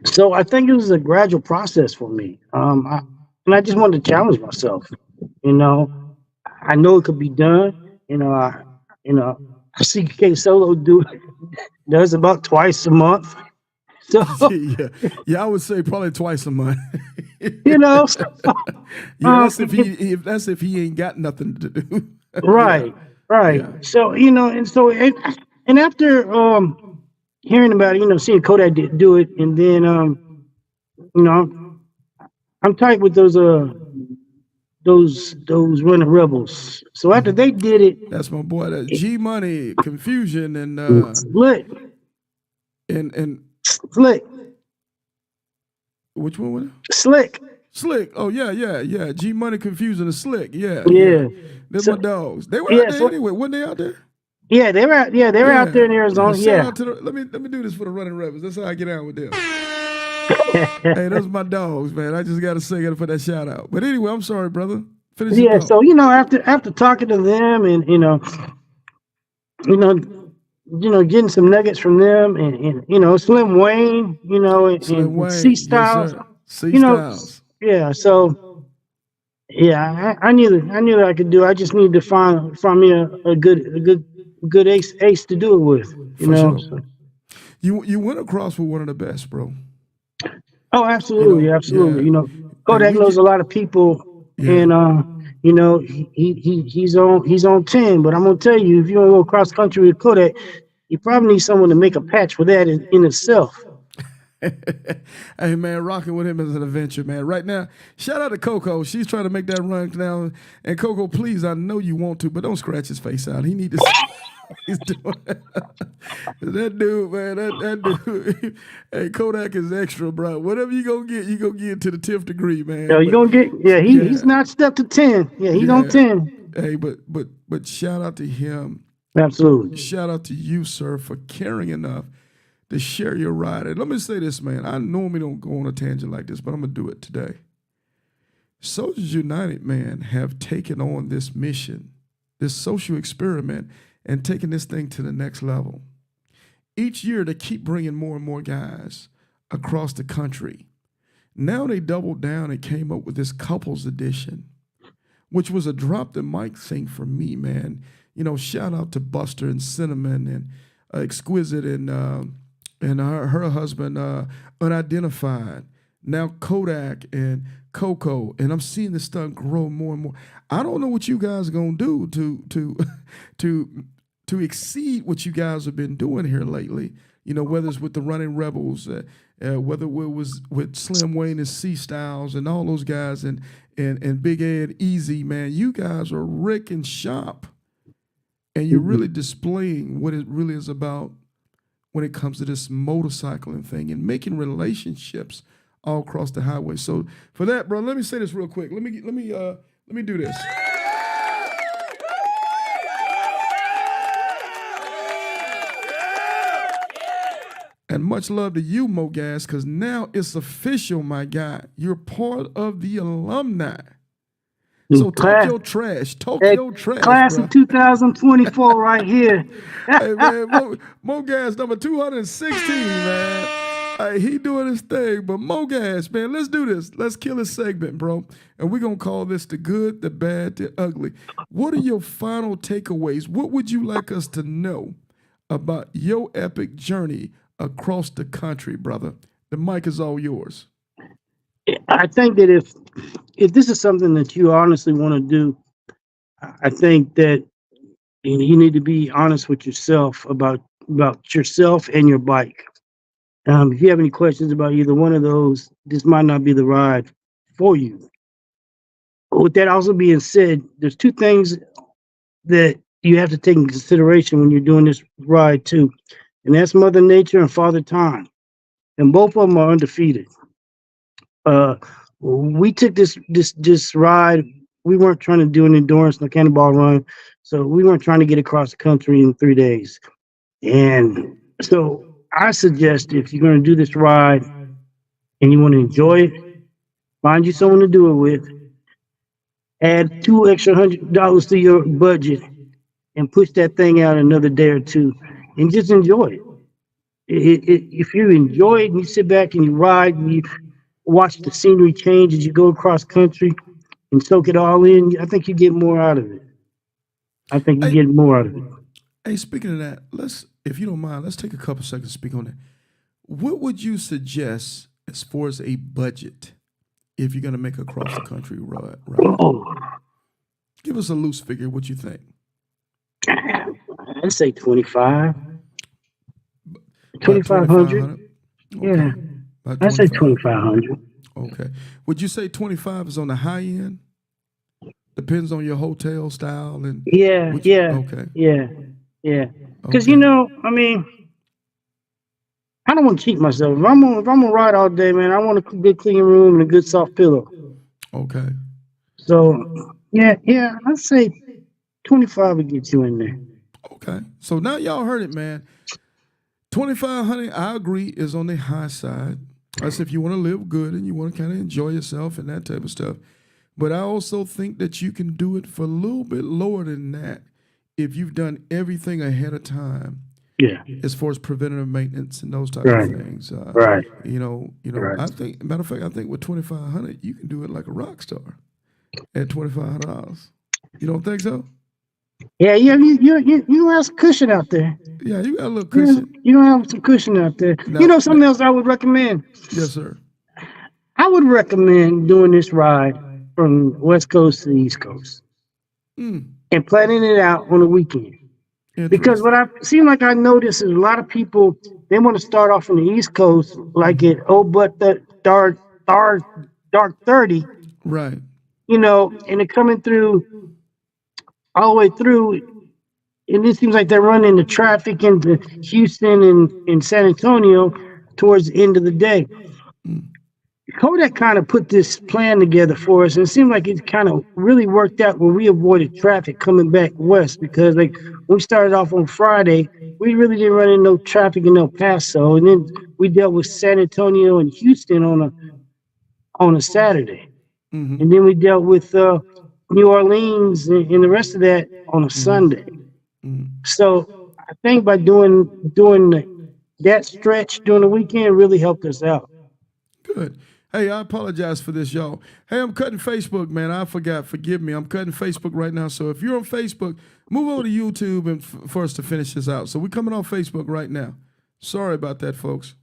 So I think it was a gradual process for me. And I just wanted to challenge myself. You know, I know it could be done. I see K Solo does about twice a month. So Yeah, I would say probably twice a month. you know, Yeah, that's if he ain't got nothing to do. right, right. Yeah. So and after hearing about it, seeing Kodak do it, and then you know, I'm tight with those running rebels. So after they did it, That's my boy. That G Money, Confusion, and Slick, and Slick, which one was it? Slick. Slick. Oh yeah. G Money, Confusion, and Slick. Yeah. Yeah. They're So- my dogs. They were yeah, out there so- anyway. Weren't they out there? Yeah, they were out. Yeah, they were out there in Arizona. Shout Yeah. out to let me do this for the Running Rebels. That's how I get out with them. Hey, those are my dogs, man. I just gotta say, put that shout out. But anyway, I'm sorry, brother. Finish your Yeah. thought. So after talking to them, and getting some nuggets from them, and Slim Wayne, and Slim Wayne, C yes, Styles. sir. C you know, Styles. Yeah. So yeah, I knew that I could do. I just needed to find me a good ace to do it with. For sure. So. You went across with one of the best, bro. Oh, absolutely, absolutely. yeah. Kodak we knows get- a lot of people, Yeah. and he's on 10. But I'm gonna tell you, if you want to go cross country with Kodak, you probably need someone to make a patch for that in itself. Hey man, rocking with him is an adventure, man. Right now, shout out to Coco. She's trying to make that run now. And Coco, please, I know you want to, but don't scratch his face out. He need to see what he's doing. That dude, man, that dude. Hey, Kodak is extra, bro. Whatever you gonna get to the 10th degree, man. So you gonna get he's not stepped to 10. Yeah, he's on 10. Hey, but shout out to him. Absolutely. Shout out to you, sir, for caring enough to share your ride. And let me say this, man. I normally don't go on a tangent like this, but I'm going to do it today. Soldiers United, man, have taken on this mission, this social experiment, and taken this thing to the next level. Each year, they keep bringing more and more guys across the country. Now they doubled down and came up with this couples edition, which was a drop the mic thing for me, man. Shout out to Buster and Cinnamon and Exquisite and her husband, Unidentified. Now Kodak and Coco, and I'm seeing this stuff grow more and more. I don't know what you guys are gonna do to exceed what you guys have been doing here lately. Whether it's with the Running Rebels, whether it was with Slim Wayne and C Styles and all those guys, and Big Ed, Easy, man. You guys are wrecking shop, and you're really displaying what it really is about when it comes to this motorcycling thing and making relationships all across the highway. So for that, bro, let me say this real quick. Let me do this. And much love to you, Mogas, because now it's official, my guy. You're part of the alumni. So talk your trash. Talk your trash, Class bro. of 2024 right here. Hey, man, Mogas number 216, man. Hey, he doing his thing, but Mogas, man, let's do this. Let's kill this segment, bro. And we're going to call this the good, the bad, the ugly. What are your final takeaways? What would you like us to know about your epic journey across the country, brother? The mic is all yours. I think that if this is something that you honestly want to do, I think that you need to be honest with yourself about yourself and your bike. If you have any questions about either one of those, this might not be the ride for you. With that also being said, there's two things that you have to take in consideration when you're doing this ride too, and that's Mother Nature and Father Time, and both of them are undefeated. Uh, we took this ride. We weren't trying to do an endurance, no cannonball run, so we weren't trying to get across the country in 3 days. And so I suggest if you're going to do this ride and you want to enjoy it, find you someone to do it with. Add $200 to your budget and push that thing out another day or two, and just enjoy it. If you enjoy it and you sit back and you ride and you watch the scenery change as you go across country and soak it all in, I think you get more out of it. I think you Hey, get more out of it. hey, speaking of that, if you don't mind, let's take a couple seconds to speak on that. What would you suggest as far as a budget if you're going to make a cross the country ride? Oh, Give us a loose figure. What you think? I'd say 25, About 2,500. 2,500. Yeah, Okay, about I'd say 25. 2,500. Okay. Would you say 25 is on the high end? Depends on your hotel style and Yeah, which. yeah, Okay. yeah, yeah. Because Okay. I mean, I don't want to cheat myself. If I'm gonna ride all day, man, I want a good clean room and a good soft pillow. Okay. So yeah, I'd say 25 would get you in there. Okay. So now y'all heard it, man. 2,500, I agree, is on the high side. That's if you want to live good and you want to kind of enjoy yourself and that type of stuff. But I also think that you can do it for a little bit lower than that if you've done everything ahead of time Yeah, as far as preventative maintenance and those type right, of things. right. Right. I think, matter of fact, I think with 2,500, you can do it like a rock star at $2,500. You don't think so? Yeah, you have some cushion out there. Yeah, you got a little cushion. You don't have some cushion out there. Now, Something else I would recommend. yes, sir. I would recommend doing this ride from West Coast to the East Coast Mm, and planning it out on the weekend. Because interesting. I noticed is a lot of people, they want to start off on the East Coast like at dark 30, Right. and they're coming through all the way through, and it seems like they're running the traffic into Houston and San Antonio towards the end of the day. Mm, Kodak kind of put this plan together for us, and it seemed like it kind of really worked out where we avoided traffic coming back west, because like we started off on Friday, we really didn't run into no traffic in El Paso, and then we dealt with San Antonio and Houston on a Saturday, mm-hmm, and then we dealt with New Orleans and the rest of that on a mm-hmm, Sunday. mm-hmm. So I think by doing that stretch during the weekend really helped us out. Good. Hey, I apologize for this, y'all. Hey, I'm cutting Facebook, man. I forgot. Forgive me. I'm cutting Facebook right now. So if you're on Facebook, move over to YouTube and for us to finish this out. So we're coming on Facebook right now. Sorry about that, folks.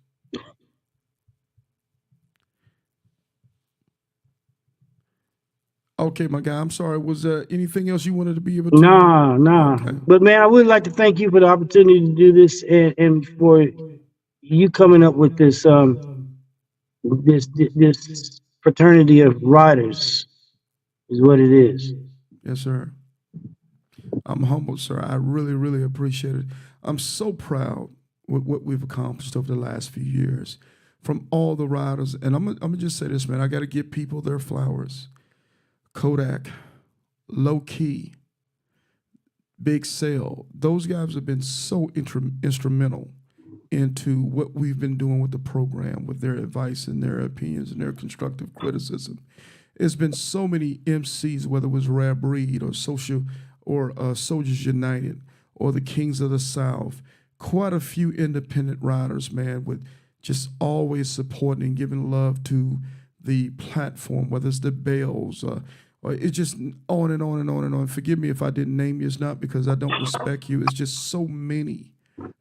Okay, my guy. I'm sorry. Was there anything else you wanted to be able to? Nah. Okay. But man, I would like to thank you for the opportunity to do this, and for you coming up with this fraternity of riders is what it is. Yes, sir. I'm humbled, sir. I really, really appreciate it. I'm so proud with what we've accomplished over the last few years from all the riders. And I'm gonna just say this, man. I got to give people their flowers. Kodak, Low Key, Big Sale. Those guys have been so instrumental into what we've been doing with the program, with their advice and their opinions and their constructive criticism. It's been so many MCs, whether it was Rare Breed or Soldiers United or the Kings of the South, quite a few independent riders, man, with just always supporting and giving love to the platform, whether it's the Bells or it's just on and on and on and on. Forgive me if I didn't name you. It's not because I don't respect you. It's just so many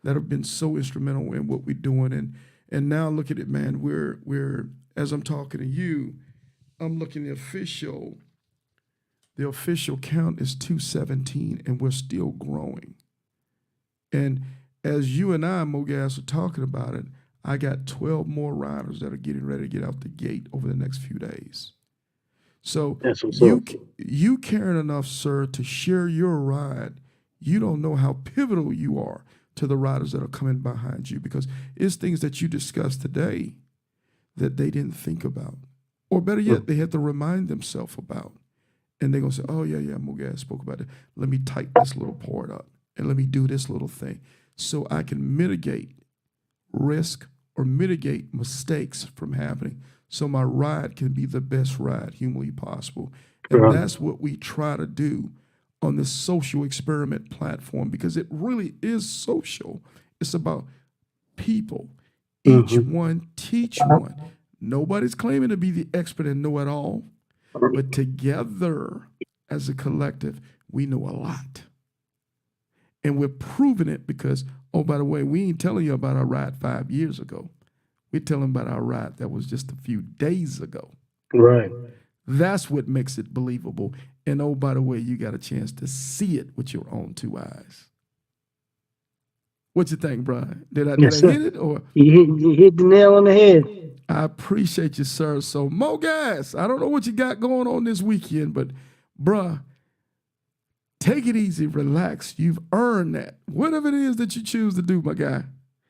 that have been so instrumental in what we're doing. And now look at it, man. We're as I'm talking to you, I'm looking at the official count is 217, and we're still growing. And as you and I, Mogas, are talking about it, I got 12 more riders that are getting ready to get out the gate over the next few days. So That's what's you up. you caring enough, sir, to share your ride. You don't know how pivotal you are to the riders that are coming behind you, because it's things that you discussed today that they didn't think about. Or better yet, they had to remind themselves about. And they're going to say, oh, yeah, Mogas spoke about it. Let me type this little part up and let me do this little thing so I can mitigate risk or mitigate mistakes from happening so my ride can be the best ride humanly possible. And Right. that's what we try to do on this social experiment platform, because it really is social. It's about people. Each one teach one. Nobody's claiming to be the expert and know it all, but together as a collective, we know a lot. And we're proving it because, oh, by the way, we ain't telling you about our ride 5 years ago. We're telling about our ride that was just a few days ago. Right. That's what makes it believable. And oh, by the way, you got a chance to see it with your own two eyes. What you think, Brian? Did I Yes, sir. hit it? Or You hit the nail on the head. I appreciate you, sir. So, Mogas, I don't know what you got going on this weekend, but bruh, take it easy, relax. You've earned that. Whatever it is that you choose to do, my guy.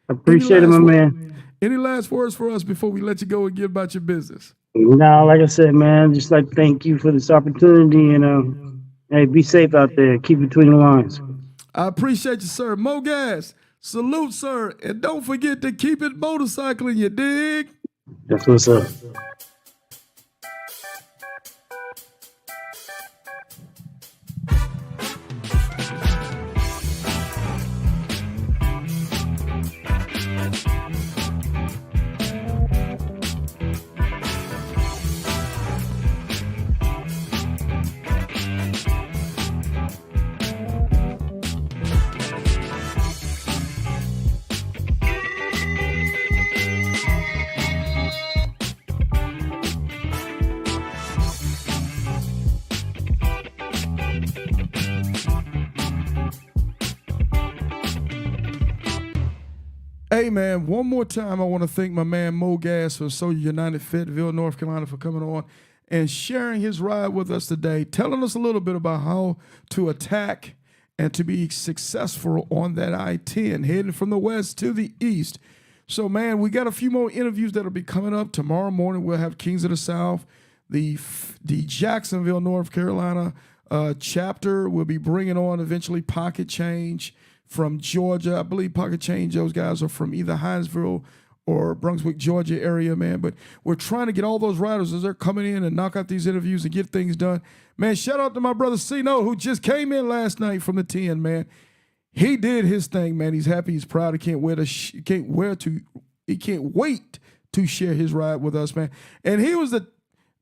Appreciate it, my man. Any last words for us before we let you go and get about your business? No, like I said, man, just like thank you for this opportunity, and hey, be safe out there. Keep between the lines. I appreciate you, sir. Mogas, salute, sir. And don't forget to keep it motorcycling, you dig? That's what's up. Hey, man, one more time, I want to thank my man Mogas from Soldier United Fayetteville, North Carolina, for coming on and sharing his ride with us today, telling us a little bit about how to attack and to be successful on that I-10, heading from the west to the east. So, man, we got a few more interviews that'll be coming up. Tomorrow morning, we'll have Kings of the South, the Jacksonville, North Carolina chapter. We'll be bringing on eventually Pocket Change from Georgia. I believe Pocket Change, those guys are from either Hinesville or Brunswick, Georgia area, man. But we're trying to get all those riders as they're coming in and knock out these interviews and get things done. Man, shout out to my brother C-Note, who just came in last night from the 10, man. He did his thing, man. He's happy. He's proud. He can't wait to share his ride with us, man. And he was the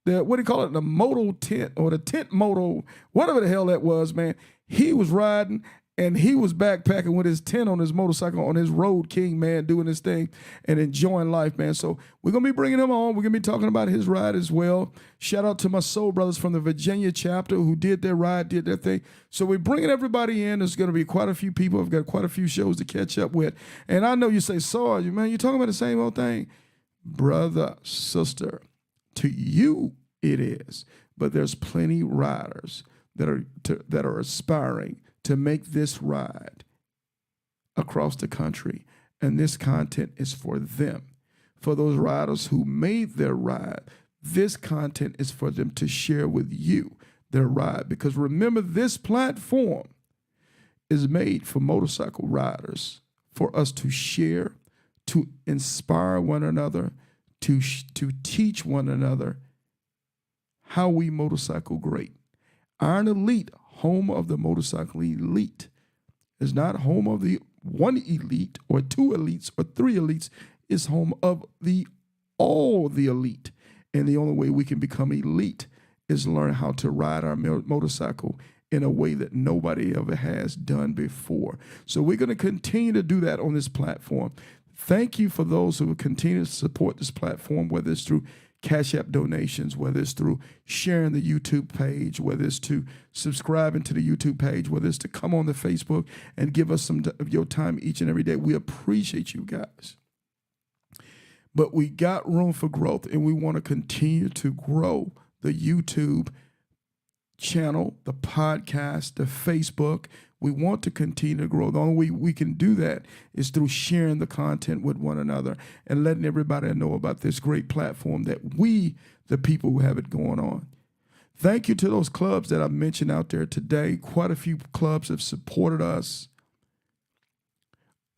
what do you call it? The moto tent or the tent moto, whatever the hell that was, man. He was riding and he was backpacking with his tent on his motorcycle on his Road King, man, doing his thing and enjoying life, man. So we're going to be bringing him on. We're going to be talking about his ride as well. Shout out to my soul brothers from the Virginia chapter who did their ride, did their thing. So we're bringing everybody in. There's going to be quite a few people. I've got quite a few shows to catch up with. And I know you say, Sarge, man, you're talking about the same old thing. Brother, sister, to you it is. But there's plenty riders that are aspiring to make this ride across the country. And this content is for them. For those riders who made their ride, this content is for them to share with you their ride. Because remember, this platform is made for motorcycle riders, for us to share, to inspire one another, to teach one another how we motorcycle great. Iron Elite, home of the motorcycle elite, is not home of the one elite or two elites or three elites. It's home of all the elite. And the only way we can become elite is learn how to ride our motorcycle in a way that nobody ever has done before. So we're going to continue to do that on this platform. Thank you for those who will continue to support this platform, whether it's through Cash App donations, whether it's through sharing the YouTube page, whether it's to subscribing to the YouTube page, whether it's to come on the Facebook and give us some of your time each and every day. We appreciate you guys. But we got room for growth, and we want to continue to grow the YouTube channel, the podcast, the Facebook. We want to continue to grow. The only way we can do that is through sharing the content with one another and letting everybody know about this great platform that we, the people who have it going on. Thank you to those clubs that I mentioned out there today. Quite a few clubs have supported us.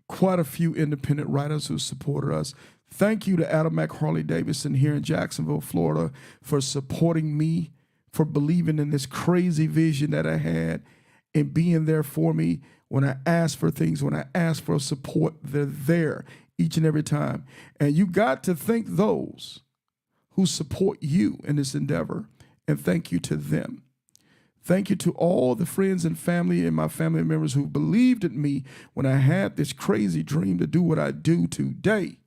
Quite a few independent writers who supported us. Thank you to Adam McHarley Davidson here in Jacksonville, Florida, for supporting me, for believing in this crazy vision that I had and being there for me when I ask for things, when I ask for support. They're there each and every time. And you got to thank those who support you in this endeavor, and thank you to them. Thank you to all the friends and family and my family members who believed in me when I had this crazy dream to do what I do today,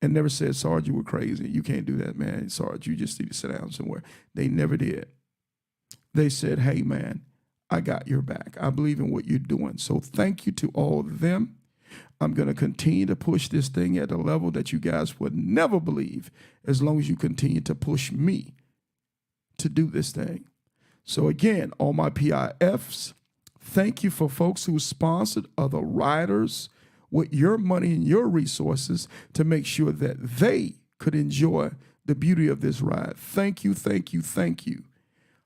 and never said, Sarge, you were crazy. You can't do that, man. Sarge, you just need to sit down somewhere. They never did. They said, hey, man, I got your back. I believe in what you're doing. So thank you to all of them. I'm going to continue to push this thing at a level that you guys would never believe, as long as you continue to push me to do this thing. So again, all my PIFs, thank you for folks who sponsored other riders with your money and your resources to make sure that they could enjoy the beauty of this ride. Thank you, thank you, thank you.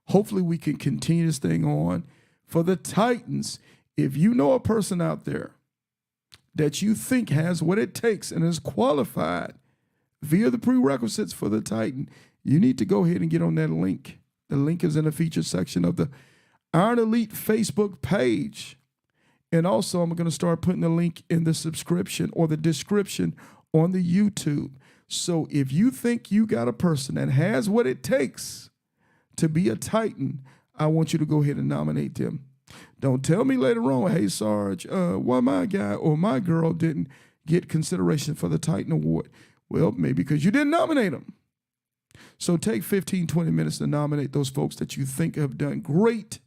Hopefully we can continue this thing on. For the Titans, if you know a person out there that you think has what it takes and is qualified via the prerequisites for the Titan, you need to go ahead and get on that link. The link is in the feature section of the Iron Elite Facebook page. And also, I'm going to start putting the link in the subscription or the description on the YouTube. So if you think you got a person that has what it takes to be a Titan, I want you to go ahead and nominate them. Don't tell me later on, hey, Sarge, why my guy or my girl didn't get consideration for the Titan Award. Well, maybe because you didn't nominate them. So take 15, 20 minutes to nominate those folks that you think have done great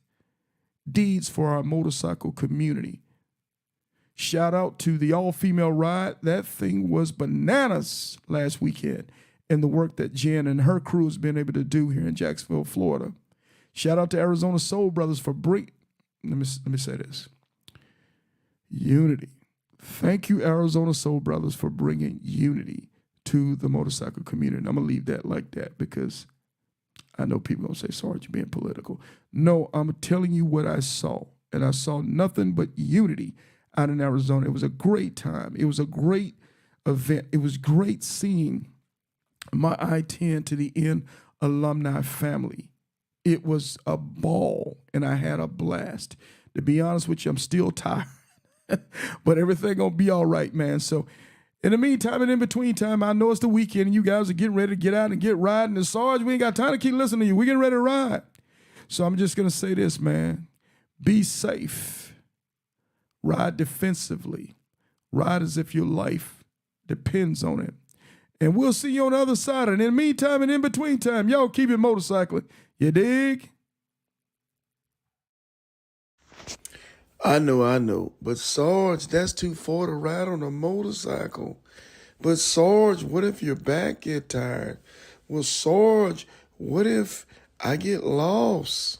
deeds for our motorcycle community. Shout out to the all-female ride. That thing was bananas last weekend, and the work that Jen and her crew has been able to do here in Jacksonville, Florida. Shout out to Arizona Soul Brothers for let me say this. Unity. Thank you, Arizona Soul Brothers, for bringing unity to the motorcycle community. And I'm going to leave that like that because I know people going to say, Sarge, you're being political. No, I'm telling you what I saw. And I saw nothing but unity out in Arizona. It was a great time. It was a great event. It was great seeing my I-10 to the N alumni family. It was a ball, and I had a blast. To be honest with you, I'm still tired. But everything going to be all right, man. So in the meantime and in between time, I know it's the weekend and you guys are getting ready to get out and get riding. And Sarge, we ain't got time to keep listening to you. We're getting ready to ride. So I'm just going to say this, man. Be safe. Ride defensively. Ride as if your life depends on it. And we'll see you on the other side. And in the meantime and in between time, y'all keep it motorcycling. You dig? I know. But Sarge, that's too far to ride on a motorcycle. But Sarge, what if your back get tired? Well, Sarge, what if I get lost?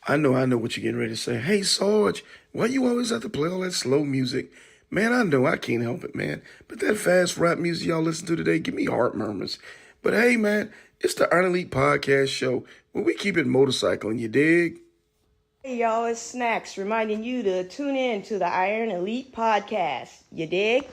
I know what you're getting ready to say. Hey, Sarge, why you always have to play all that slow music? Man, I know I can't help it, man. But that fast rap music y'all listen to today, give me heart murmurs. But hey, man, it's the Iron Elite Podcast Show where we keep it motorcycling, you dig? Hey y'all, it's Snacks reminding you to tune in to the Iron Elite Podcast. You dig?